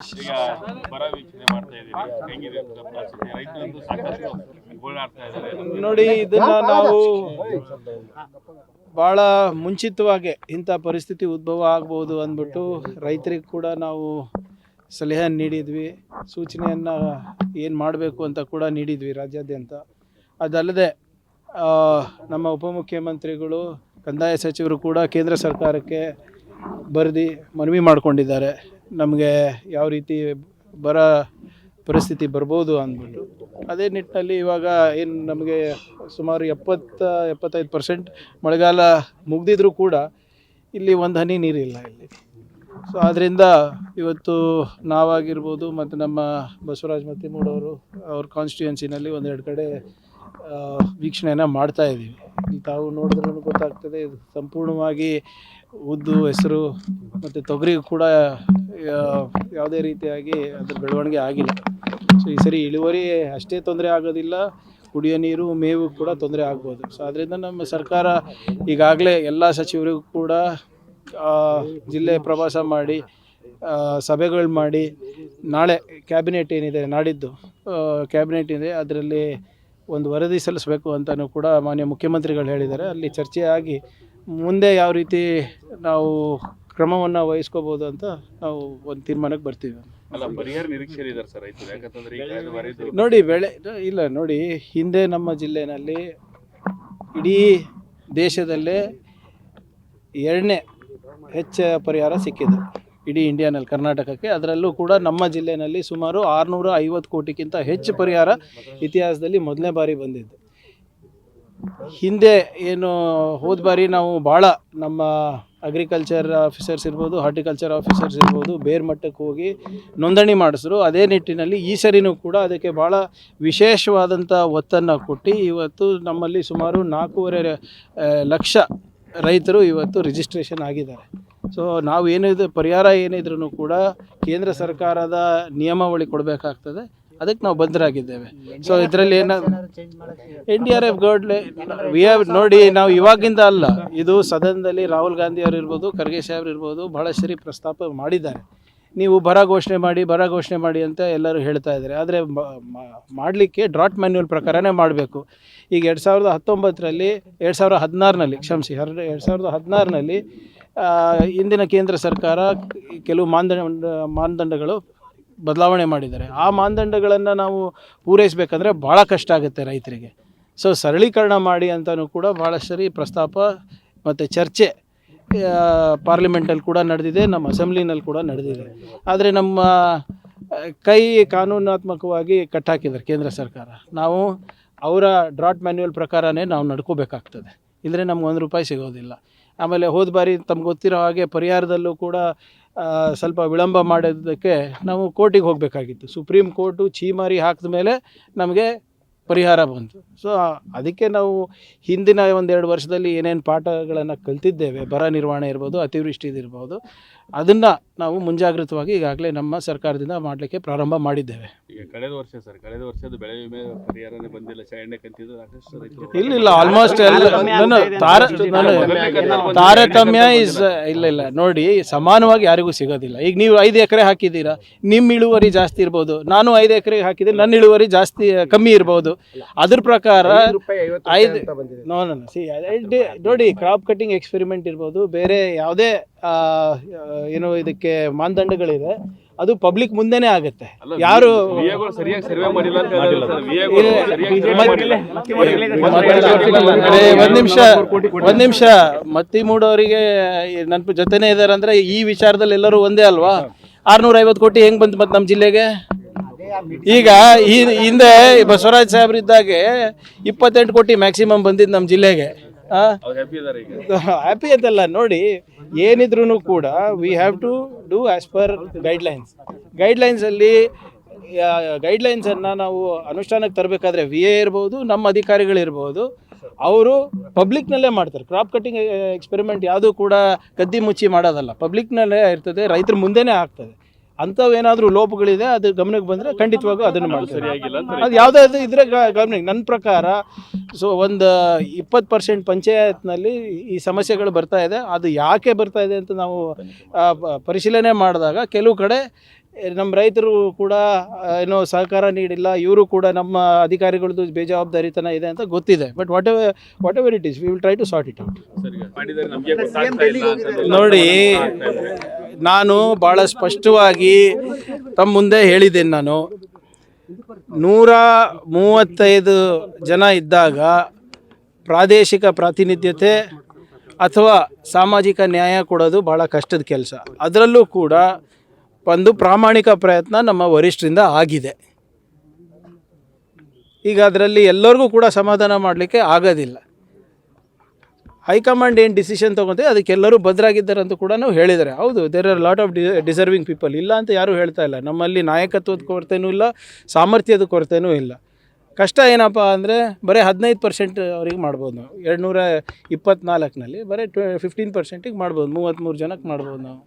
ಈಗ ಬರ ವೀಕ್ಷಣೆ ಮಾಡ್ತಾ ಇದ್ದೀರಿ, ಹೆಂಗಿದೆ ಅಂತ ಪರಿಸ್ಥಿತಿ? ರೈತರಂತೂ ಸಾಕಷ್ಟು ಗೋಳಾಡ್ತಾ ಇದ್ದಾರೆ. ನೋಡಿ, ಇದನ್ನ ನಾವು ಭಾಳ ಮುಂಚಿತವಾಗಿ ಇಂಥ ಪರಿಸ್ಥಿತಿ ಉದ್ಭವ ಆಗ್ಬೋದು ಅಂದ್ಬಿಟ್ಟು ರೈತರಿಗೆ ಕೂಡ ನಾವು ಸಲಹೆ ನೀಡಿದ್ವಿ, ಸೂಚನೆಯನ್ನು ಏನು ಮಾಡಬೇಕು ಅಂತ ಕೂಡ ನೀಡಿದ್ವಿ ರಾಜ್ಯಾದ್ಯಂತ. ಅದಲ್ಲದೆ ನಮ್ಮ ಉಪಮುಖ್ಯಮಂತ್ರಿಗಳು, ಕಂದಾಯ ಸಚಿವರು ಕೂಡ ಕೇಂದ್ರ ಸರ್ಕಾರಕ್ಕೆ ಬರೆದು ಮನವಿ ಮಾಡಿಕೊಂಡಿದ್ದಾರೆ, ನಮಗೆ ಯಾವ ರೀತಿ ಬರ ಪರಿಸ್ಥಿತಿ ಬರ್ಬೋದು ಅಂದ್ಬಿಟ್ಟು. ಅದೇ ನಿಟ್ಟಿನಲ್ಲಿ ಇವಾಗ ಏನು ನಮಗೆ ಸುಮಾರು 70-75% ಮಳೆಗಾಲ ಮುಗ್ದಿದ್ರೂ ಕೂಡ ಇಲ್ಲಿ ಒಂದು ಹನಿ ನೀರಿಲ್ಲ ಇಲ್ಲಿ. ಸೊ ಆದ್ದರಿಂದ ಇವತ್ತು ನಾವಾಗಿರ್ಬೋದು ಮತ್ತು ನಮ್ಮ ಬಸವರಾಜ ಮತ್ತಿಮೂಡವರು ಅವ್ರ ಕಾನ್ಸ್ಟಿಟ್ಯೂನ್ಸಿನಲ್ಲಿ ಒಂದೆರಡು ಕಡೆ ವೀಕ್ಷಣೆಯನ್ನು ಮಾಡ್ತಾಯಿದ್ದೀವಿ. ಇಲ್ಲಿ ತಾವು ನೋಡಿದ್ರೂ ಗೊತ್ತಾಗ್ತದೆ, ಇದು ಸಂಪೂರ್ಣವಾಗಿ ಉದ್ದು, ಹೆಸರು ಮತ್ತು ತೊಗರಿ ಕೂಡ ಯಾವುದೇ ರೀತಿಯಾಗಿ ಅದ್ರ ಬೆಳವಣಿಗೆ ಆಗಿಲ್ಲ. ಸೊ ಈ ಸರಿ ಇಳುವರಿ ಅಷ್ಟೇ ತೊಂದರೆ ಆಗೋದಿಲ್ಲ, ಕುಡಿಯೋ ನೀರು, ಮೇವು ಕೂಡ ತೊಂದರೆ ಆಗ್ಬೋದು. ಸೊ ಅದರಿಂದ ನಮ್ಮ ಸರ್ಕಾರ ಈಗಾಗಲೇ ಎಲ್ಲ ಸಚಿವರಿಗೂ ಕೂಡ ಜಿಲ್ಲೆ ಪ್ರವಾಸ ಮಾಡಿ ಸಭೆಗಳು ಮಾಡಿ, ನಾಳೆ ಕ್ಯಾಬಿನೆಟ್ ಏನಿದೆ, ನಾಡಿದ್ದು ಕ್ಯಾಬಿನೆಟ್ ಇದೆ, ಅದರಲ್ಲಿ ಒಂದು ವರದಿ ಸಲ್ಲಿಸಬೇಕು ಅಂತಲೂ ಕೂಡ ಮಾನ್ಯ ಮುಖ್ಯಮಂತ್ರಿಗಳು ಹೇಳಿದ್ದಾರೆ. ಅಲ್ಲಿ ಚರ್ಚೆ ಆಗಿ ಮುಂದೆ ಯಾವ ರೀತಿ ನಾವು ಕ್ರಮವನ್ನು ವಹಿಸ್ಕೋಬೋದು ಅಂತ ನಾವು ಒಂದು ತೀರ್ಮಾನಕ್ಕೆ ಬರ್ತೀವಿ. ಅಲ್ಲ, ಪರಿಹಾರ ನಿರೀಕ್ಷೆ ಇದ್ದಾರೆ ಸರ್ ರೈತರು, ಯಾಕಂತಂದ್ರೆ ನೋಡಿ ಇಲ್ಲ ನೋಡಿ, ಹಿಂದೆ ನಮ್ಮ ಜಿಲ್ಲೆಯಲ್ಲಿ ಇಡೀ ದೇಶದಲ್ಲೇ 2ನೇ ಹೆಚ್ಚು ಪರಿಹಾರ ಸಿಕ್ಕಿದೆ ಇಡೀ ಇಂಡಿಯಾನಲ್ಲಿ, ಕರ್ನಾಟಕಕ್ಕೆ. ಅದರಲ್ಲೂ ಕೂಡ ನಮ್ಮ ಜಿಲ್ಲೆಯಲ್ಲಿ ಸುಮಾರು 650 ಕೋಟಿಗಿಂತ ಹೆಚ್ಚು ಪರಿಹಾರ ಇತಿಹಾಸದಲ್ಲಿ ಮೊದಲನೇ ಬಾರಿ ಬಂದಿದ್ದು. ಹಿಂದೆ ಏನು ಹೋದ ಬಾರಿ ನಾವು ಭಾಳ ನಮ್ಮ ಅಗ್ರಿಕಲ್ಚರ್ ಆಫೀಸರ್ಸ್ ಇರ್ಬೋದು, ಹಾರ್ಟಿಕಲ್ಚರ್ ಆಫೀಸರ್ಸ್ ಇರ್ಬೋದು, ಬೇರೆ ಮಟ್ಟಕ್ಕೆ ಹೋಗಿ ನೋಂದಣಿ ಮಾಡಿಸಿದ್ರು. ಅದೇ ನಿಟ್ಟಿನಲ್ಲಿ ಈ ಸರಿನೂ ಕೂಡ ಅದಕ್ಕೆ ಭಾಳ ವಿಶೇಷವಾದಂಥ ಒತ್ತನ್ನು ಕೊಟ್ಟು ಇವತ್ತು ನಮ್ಮಲ್ಲಿ ಸುಮಾರು 4.5 ಲಕ್ಷ ರೈತರು ಇವತ್ತು ರಿಜಿಸ್ಟ್ರೇಷನ್ ಆಗಿದ್ದಾರೆ. ಸೊ ನಾವು ಏನಿದೆ ಪರಿಹಾರ ಏನಿದ್ರೂ ಕೂಡ ಕೇಂದ್ರ ಸರ್ಕಾರದ ನಿಯಮಾವಳಿ ಕೊಡಬೇಕಾಗ್ತದೆ, ಅದಕ್ಕೆ ನಾವು ಬದ್ಧರಾಗಿದ್ದೇವೆ. ಸೊ ಇದರಲ್ಲಿ NDRF ವಿ ಹ್ಯಾವ್ ನೋಡಿ, ನಾವು ಇವಾಗಿಂದ ಅಲ್ಲ, ಇದು ಸದನದಲ್ಲಿ ರಾಹುಲ್ ಗಾಂಧಿ ಅವರು ಇರ್ಬೋದು, ಖರ್ಗೆ ಸಾಹೇಬ್ರು ಇರ್ಬೋದು, ಭಾಳ ಸರಿ ಪ್ರಸ್ತಾಪ ಮಾಡಿದ್ದಾರೆ. ನೀವು ಬರ ಘೋಷಣೆ ಮಾಡಿ ಅಂತ ಎಲ್ಲರೂ ಹೇಳ್ತಾ ಇದ್ದಾರೆ. ಆದರೆ ಮಾಡಲಿಕ್ಕೆ ಡ್ರಾಟ್ ಮ್ಯಾನ್ಯುವಲ್ ಪ್ರಕಾರನೇ ಮಾಡಬೇಕು. ಈಗ 2016ರಲ್ಲಿ ಇಂದಿನ ಕೇಂದ್ರ ಸರ್ಕಾರ ಕೆಲವು ಮಾನದಂಡಗಳು ಬದಲಾವಣೆ ಮಾಡಿದ್ದಾರೆ. ಆ ಮಾನದಂಡಗಳನ್ನು ನಾವು ಪೂರೈಸಬೇಕಂದ್ರೆ ಭಾಳ ಕಷ್ಟ ಆಗುತ್ತೆ ರೈತರಿಗೆ. ಸೊ ಸರಳೀಕರಣ ಮಾಡಿ ಅಂತಲೂ ಕೂಡ ಭಾಳ ಸರಿ ಪ್ರಸ್ತಾಪ ಮತ್ತು ಚರ್ಚೆ ಪಾರ್ಲಿಮೆಂಟಲ್ಲಿ ಕೂಡ ನಡೆದಿದೆ, ನಮ್ಮ ಅಸೆಂಬ್ಲಿನಲ್ಲಿ ಕೂಡ ನಡೆದಿದೆ. ಆದರೆ ನಮ್ಮ ಕಾನೂನಾತ್ಮಕವಾಗಿ ಕಟ್ಟಾಕಿದ್ದಾರೆ ಕೇಂದ್ರ ಸರ್ಕಾರ. ನಾವು ಅವರ ಡ್ರಾಟ್ ಮ್ಯಾನ್ಯುವಲ್ ಪ್ರಕಾರನೇ ನಾವು ನಡ್ಕೋಬೇಕಾಗ್ತದೆ, ಇಲ್ಲದ್ರೆ ನಮ್ಗೆ ₹1 ಸಿಗೋದಿಲ್ಲ. ಆಮೇಲೆ ಹೋದ ಬಾರಿ ತಮ್ಗೆ ಗೊತ್ತಿರೋ ಹಾಗೆ ಪರಿಹಾರದಲ್ಲೂ ಕೂಡ ಸ್ವಲ್ಪ ವಿಳಂಬ ಮಾಡೋದಕ್ಕೆ ನಾವು ಕೋರ್ಟಿಗೆ ಹೋಗಬೇಕಾಗಿತ್ತು. ಸುಪ್ರೀಂ ಕೋರ್ಟು ಛೀಮಾರಿ ಹಾಕಿದ ಮೇಲೆ ನಮಗೆ ಪರಿಹಾರ ಬಂತು. ಸೊ ಅದಕ್ಕೆ ನಾವು ಹಿಂದಿನ 1-2 ವರ್ಷದಲ್ಲಿ ಏನೇನು ಪಾಠಗಳನ್ನು ಕಲ್ತಿದ್ದೇವೆ, ಬರ ನಿರ್ವಹಣೆ ಇರ್ಬೋದು, ಅತಿವೃಷ್ಟಿದಿರ್ಬೋದು, ಅದನ್ನು ನಾವು ಮುಂಜಾಗ್ರತವಾಗಿ ಈಗಾಗಲೇ ನಮ್ಮ ಸರ್ಕಾರದಿಂದ ಮಾಡಲಿಕ್ಕೆ ಪ್ರಾರಂಭ ಮಾಡಿದ್ದೇವೆ. ಈಗ ಕಳೆದ ವರ್ಷದ ಬೆಳೆ ವಿಮೆ ಪರಿಹಾರನೇ ಬಂದಿಲ್ಲ, ಚರಂಡಿ ಕಂತಿದ್ದು ಸಾಕಷ್ಟು ಇಲ್ಲ ಆಲ್ಮೋಸ್ಟ್ ತಾರತಮ್ಯ ಇಲ್ಲ ನೋಡಿ, ಸಮಾನವಾಗಿ ಯಾರಿಗೂ ಸಿಗೋದಿಲ್ಲ. ಈಗ ನೀವು 5 ಎಕರೆ ಹಾಕಿದ್ದೀರಾ, ನಿಮ್ಮ ಇಳುವರಿ ಜಾಸ್ತಿ ಇರ್ಬೋದು, ನಾನು 5 ಎಕರೆಗೆ ಹಾಕಿದ್ರೆ ನನ್ನ ಇಳುವರಿ ಕಮ್ಮಿ ಇರ್ಬೋದು. ಅದ್ರ ಪ್ರಕಾರ ನೋಡಿ, ಕ್ರಾಪ್ ಕಟಿಂಗ್ ಎಕ್ಸ್ಪೆರಿಮೆಂಟ್ ಇರ್ಬೋದು, ಬೇರೆ ಯಾವುದೇ ಏನು ಇದಕ್ಕೆ ಮಾನದಂಡಗಳಿದೆ, ಅದು ಪಬ್ಲಿಕ್ ಮುಂದೆನೇ ಆಗುತ್ತೆ. ಯಾರು ಒಂದ್ ನಿಮಿಷ ಮತ್ತಿಮೂಡವರಿಗೆ ನನ್ನ ಜೊತೆನೇ ಇದ್ದಾರೆ ಅಂದ್ರೆ ಈ ವಿಚಾರದಲ್ಲಿ ಎಲ್ಲರೂ ಒಂದೇ ಅಲ್ವಾ? 650 ಕೋಟಿ ಹೆಂಗ್ ಬಂತು ಮತ್ತೆ ನಮ್ಮ ಜಿಲ್ಲೆಗೆ? ಈಗ ಹಿಂದೆ ಬಸವರಾಜ್ ಸಾಹೇಬ್ರು ಇದ್ದಾಗೆ 28 ಕೋಟಿ ಮ್ಯಾಕ್ಸಿಮಮ್ ಬಂದಿದ್ದು ನಮ್ಮ ಜಿಲ್ಲೆಗೆ. ಹ್ಯಾಪಿ ಅಂತಲ್ಲ ನೋಡಿ, ಏನಿದ್ರು ಕೂಡ we have to do as per ಗೈಡ್ಲೈನ್ಸಲ್ಲಿ ಗೈಡ್ಲೈನ್ಸನ್ನು ನಾವು ಅನುಷ್ಠಾನಕ್ಕೆ ತರಬೇಕಾದ್ರೆ VA ಇರ್ಬೋದು, ನಮ್ಮ ಅಧಿಕಾರಿಗಳಿರ್ಬೋದು, ಅವರು ಪಬ್ಲಿಕ್ನಲ್ಲೇ ಮಾಡ್ತಾರೆ. ಕ್ರಾಪ್ ಕಟಿಂಗ್ ಎಕ್ಸ್ಪೆರಿಮೆಂಟ್ ಯಾವುದೂ ಕೂಡ ಕದ್ದಿ ಮುಚ್ಚಿ ಮಾಡೋದಲ್ಲ, ಪಬ್ಲಿಕ್ನಲ್ಲೇ ಇರ್ತದೆ, ರೈತರ ಮುಂದೆನೇ ಆಗ್ತದೆ. ಅಂಥವೇನಾದರೂ ಲೋಪಗಳಿದೆ, ಅದು ಗಮನಕ್ಕೆ ಬಂದರೆ ಖಂಡಿತವಾಗೂ ಅದನ್ನು ಮಾಡ್ತಾರೆ. ಅದು ಯಾವುದಾದ್ರು ಇದ್ರೆ ಗಮನಕ್ಕೆ, ನನ್ನ ಪ್ರಕಾರ ಒಂದು 20% ಪಂಚಾಯತ್ನಲ್ಲಿ ಈ ಸಮಸ್ಯೆಗಳು ಬರ್ತಾ ಇದೆ. ಅದು ಯಾಕೆ ಬರ್ತಾ ಇದೆ ಅಂತ ನಾವು ಪರಿಶೀಲನೆ ಮಾಡಿದಾಗ ಕೆಲವು ಕಡೆ ನಮ್ಮ ರೈತರು ಕೂಡ ಏನೋ ಸಹಕಾರ ನೀಡಿಲ್ಲ, ಇವರು ಕೂಡ ನಮ್ಮ ಅಧಿಕಾರಿಗಳದ್ದು ಬೇಜವಾಬ್ದಾರಿತನ ಇದೆ ಅಂತ ಗೊತ್ತಿದೆ. But whatever it is we will try to sort it out. ನೋಡಿ, ನಾನು ಭಾಳ ಸ್ಪಷ್ಟವಾಗಿ ತಮ್ಮ ಮುಂದೆ ಹೇಳಿದ್ದೇನೆ. ನಾನು 135 ಜನ ಇದ್ದಾಗ ಪ್ರಾದೇಶಿಕ ಪ್ರಾತಿನಿಧ್ಯತೆ ಅಥವಾ ಸಾಮಾಜಿಕ ನ್ಯಾಯ ಕೊಡೋದು ಭಾಳ ಕಷ್ಟದ ಕೆಲಸ. ಅದರಲ್ಲೂ ಕೂಡ ಒಂದು ಪ್ರಾಮಾಣಿಕ ಪ್ರಯತ್ನ ನಮ್ಮ ವರಿಷ್ಠರಿಂದ ಆಗಿದೆ. ಈಗ ಅದರಲ್ಲಿ ಎಲ್ಲರಿಗೂ ಕೂಡ ಸಮಾಧಾನ ಮಾಡಲಿಕ್ಕೆ ಆಗೋದಿಲ್ಲ. ಹೈಕಮಾಂಡ್ ಏನು ಡಿಸಿಷನ್ ತೊಗೊಂತೆ ಅದಕ್ಕೆಲ್ಲರೂ ಬದ್ಧರಾಗಿದ್ದಾರೆ ಅಂತ ಕೂಡ ನಾವು ಹೇಳಿದ್ದಾರೆ. ಹೌದು, there are lot of deserving people, ಇಲ್ಲ ಅಂತ ಯಾರೂ ಹೇಳ್ತಾ ಇಲ್ಲ. ನಮ್ಮಲ್ಲಿ ನಾಯಕತ್ವದ ಕೊರತೆನೂ ಇಲ್ಲ, ಸಾಮರ್ಥ್ಯದ ಕೊರತೆನೂ ಇಲ್ಲ. ಕಷ್ಟ ಏನಪ್ಪ ಅಂದರೆ ಬರೀ 15% ಅವ್ರಿಗೆ ಮಾಡ್ಬೋದು ನಾವು. 224ನಲ್ಲಿ ಬರೀ 15%ಗೆ ಮಾಡ್ಬೋದು, 33 ಜನಕ್ಕೆ ಮಾಡ್ಬೋದು ನಾವು.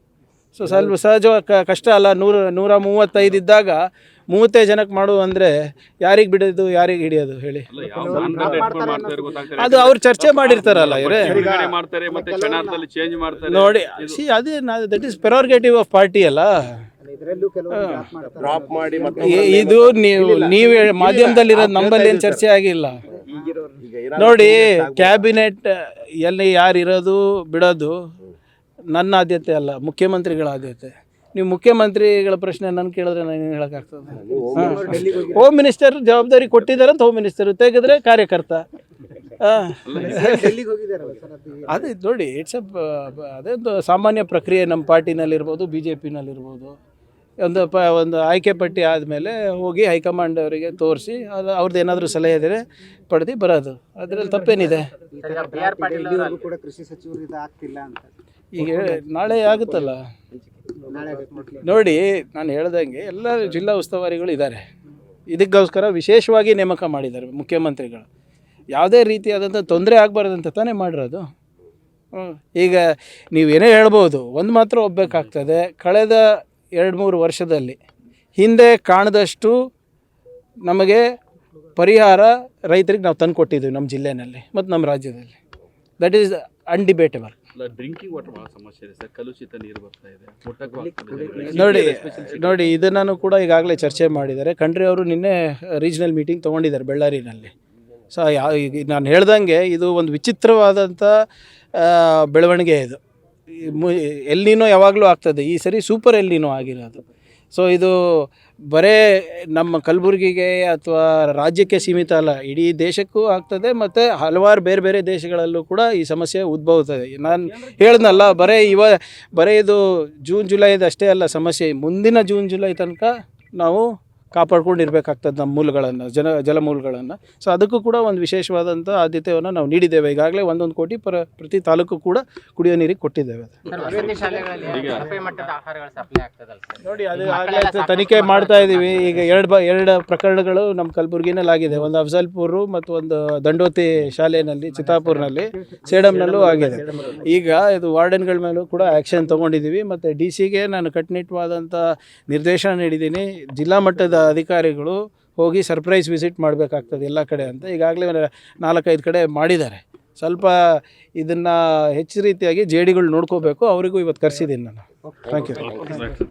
ಸೊ ಸ್ವಲ್ಪ ಸಹಜವಾಗಿ ಕಷ್ಟ ಅಲ್ಲ. 135 ಇದ್ದಾಗ 30 ಜನಕ್ಕೆ ಮಾಡು ಅಂದರೆ ಯಾರಿಗೆ ಬಿಡೋದು, ಯಾರಿಗೆ ಹಿಡಿಯೋದು ಹೇಳಿ? ಅದು ಅವ್ರು ಚರ್ಚೆ ಮಾಡಿರ್ತಾರಲ್ಲ ಇವರೇ. ನೋಡಿ, ಅದೇ ದಟ್ ಈಸ್ ಪ್ರೆರೋಗೇಟಿವ್ ಆಫ್ ಪಾರ್ಟಿ ಅಲ್ಲ. ಇದು ನೀವು ಮಾಧ್ಯಮದಲ್ಲಿರೋದು, ನಮ್ಮಲ್ಲಿ ಏನು ಚರ್ಚೆ ಆಗಿಲ್ಲ. ನೋಡಿ, ಕ್ಯಾಬಿನೆಟ್ ಎಲ್ಲಿ ಯಾರು ಇರೋದು ಬಿಡೋದು ನನ್ನ ಆದ್ಯತೆ ಅಲ್ಲ, ಮುಖ್ಯಮಂತ್ರಿಗಳ ಆದ್ಯತೆ. ನೀವು ಮುಖ್ಯಮಂತ್ರಿಗಳ ಪ್ರಶ್ನೆ ನನ್ನ ಕೇಳಿದ್ರೆ ನಾನು ಏನು ಹೇಳೋಕ್ಕಾಗ್ತದೆ? ಹೋಮ್ ಮಿನಿಸ್ಟರ್ ಜವಾಬ್ದಾರಿ ಕೊಟ್ಟಿದ್ದಾರೆ ಅಂತ ಹೋಮ್ ಮಿನಿಸ್ಟರ್, ತೆಗೆದ್ರೆ ಕಾರ್ಯಕರ್ತ. ಅದೇ ನೋಡಿ, ಇಟ್ಸ್ ಅದೊಂದು ಸಾಮಾನ್ಯ ಪ್ರಕ್ರಿಯೆ. ನಮ್ಮ ಪಾರ್ಟಿನಲ್ಲಿರ್ಬೋದು, BJPನಲ್ಲಿರ್ಬೋದು, ಒಂದು ಆಯ್ಕೆ ಪಟ್ಟಿ ಆದಮೇಲೆ ಹೋಗಿ ಹೈಕಮಾಂಡ್ ಅವರಿಗೆ ತೋರಿಸಿ ಅವ್ರದ್ದು ಏನಾದರೂ ಸಲಹೆ ಇದ್ದರೆ ಪಡೆದು ಬರೋದು. ಅದರಲ್ಲಿ ತಪ್ಪೇನಿದೆ? ಈಗ ನಾಳೆ ಆಗುತ್ತಲ್ಲ. ನೋಡಿ, ನಾನು ಹೇಳ್ದಂಗೆ ಎಲ್ಲ ಜಿಲ್ಲಾ ಉಸ್ತುವಾರಿಗಳು ಇದ್ದಾರೆ. ಇದಕ್ಕೋಸ್ಕರ ವಿಶೇಷವಾಗಿ ನೇಮಕ ಮಾಡಿದ್ದಾರೆ ಮುಖ್ಯಮಂತ್ರಿಗಳು. ಯಾವುದೇ ರೀತಿಯಾದಂಥ ತೊಂದರೆ ಆಗಬಾರ್ದಂತ ತಾನೇ ಮಾಡಿರೋದು. ಈಗ ನೀವೇನೇ ಹೇಳ್ಬೋದು, ಒಂದು ಮಾತ್ರ ಒಪ್ಪಬೇಕಾಗ್ತದೆ. ಕಳೆದ 2-3 ವರ್ಷದಲ್ಲಿ ಹಿಂದೆ ಕಾಣದಷ್ಟು ನಮಗೆ ಪರಿಹಾರ ರೈತರಿಗೆ ನಾವು ತಂದು ಕೊಟ್ಟಿದ್ದೀವಿ ನಮ್ಮ ಜಿಲ್ಲೆಯಲ್ಲಿ ಮತ್ತು ನಮ್ಮ ರಾಜ್ಯದಲ್ಲಿ. That is undebatable. Drinking water ಭಾಳ ಸಮಸ್ಯೆ ಇದೆ ಸರ್, ಕಲುಷಿತ ನೀರು ಬರ್ತಾ ಇದೆ. ನೋಡಿ ಇದನ್ನು ಕೂಡ ಈಗಾಗಲೇ ಚರ್ಚೆ ಮಾಡಿದ್ದಾರೆ. ಖಂಡ್ರೆ ಅವರು ನಿನ್ನೆ ರೀಜ್ನಲ್ ಮೀಟಿಂಗ್ ತೊಗೊಂಡಿದ್ದಾರೆ ಬೆಳ್ಳಾರಿನಲ್ಲಿ. ಸೊ ನಾನು ಹೇಳ್ದಂಗೆ ಇದು ಒಂದು ವಿಚಿತ್ರವಾದಂಥ ಬೆಳವಣಿಗೆ. ಇದು ಎಲ್ಲಿನೋ ಯಾವಾಗಲೂ ಆಗ್ತದೆ, ಈ ಸರಿ ಸೂಪರ್ ಎಲ್ಲಿನೋ ಆಗಿರೋದು. ಸೊ ಇದು ಬರೇ ನಮ್ಮ ಕಲಬುರಗಿಗೆ ಅಥವಾ ರಾಜ್ಯಕ್ಕೆ ಸೀಮಿತ ಅಲ್ಲ, ಇಡೀ ದೇಶಕ್ಕೂ ಆಗ್ತದೆ. ಮತ್ತು ಹಲವಾರು ಬೇರೆ ಬೇರೆ ದೇಶಗಳಲ್ಲೂ ಕೂಡ ಈ ಸಮಸ್ಯೆ ಉದ್ಭವಿಸ್ತದೆ. ನಾನು ಹೇಳ್ದನಲ್ಲ, ಬರೀ ಇದು ಜೂನ್ ಜುಲೈದು ಅಷ್ಟೇ ಅಲ್ಲ ಸಮಸ್ಯೆ, ಮುಂದಿನ ಜೂನ್ ಜುಲೈ ತನಕ ನಾವು ಕಾಪಾಡ್ಕೊಂಡಿರ್ಬೇಕಾಗ್ತದೆ ನಮ್ಮ ಮೂಲಗಳನ್ನು, ಜಲಮೂಲಗಳನ್ನು. ಸೊ ಅದಕ್ಕೂ ಕೂಡ ಒಂದು ವಿಶೇಷವಾದಂಥ ಆದ್ಯತೆಯನ್ನು ನಾವು ನೀಡಿದ್ದೇವೆ. ಈಗಾಗಲೇ 1 ಕೋಟಿ ಪ್ರತಿ ತಾಲೂಕು ಕೂಡ ಕುಡಿಯೋ ನೀರಿಗೆ ಕೊಟ್ಟಿದ್ದೇವೆ. ನೋಡಿ, ಅದು ಆಗಲೇ ತನಿಖೆ ಮಾಡ್ತಾ ಇದ್ದೀವಿ. ಈಗ ಎರಡು ಪ್ರಕರಣಗಳು ನಮ್ಮ ಕಲಬುರಗಿನಲ್ಲಿ ಆಗಿದೆ. ಒಂದು ಅಫ್ಜಲ್ಪುರ ಮತ್ತು ಒಂದು ದಂಡೋತಿ ಶಾಲೆಯಲ್ಲಿ, ಚಿತ್ತಾಪುರ್ನಲ್ಲಿ, ಸೇಡಂನಲ್ಲೂ ಆಗಿದೆ. ಈಗ ಇದು ವಾರ್ಡನ್ಗಳ ಮೇಲೂ ಕೂಡ ಆ್ಯಕ್ಷನ್ ತೊಗೊಂಡಿದ್ದೀವಿ. ಮತ್ತು DCಗೆ ನಾನು ಕಟ್ಟುನಿಟ್ಟವಾದಂಥ ನಿರ್ದೇಶನ ನೀಡಿದ್ದೀನಿ. ಜಿಲ್ಲಾ ಮಟ್ಟದ ಅಧಿಕಾರಿಗಳು ಹೋಗಿ ಸರ್ಪ್ರೈಸ್ ವಿಸಿಟ್ ಮಾಡಬೇಕಾಗ್ತದೆ ಎಲ್ಲ ಕಡೆ ಅಂತ ಈಗಾಗಲೇ 4-5 ಕಡೆ ಮಾಡಿದ್ದಾರೆ. ಸ್ವಲ್ಪ ಇದನ್ನು ಹೆಚ್ಚು ರೀತಿಯಾಗಿ JDಗಳು ನೋಡ್ಕೋಬೇಕು. ಅವರಿಗೂ ಇವತ್ತು ಕರೆಸಿದ್ದೀನಿ ನಾನು. Thank you.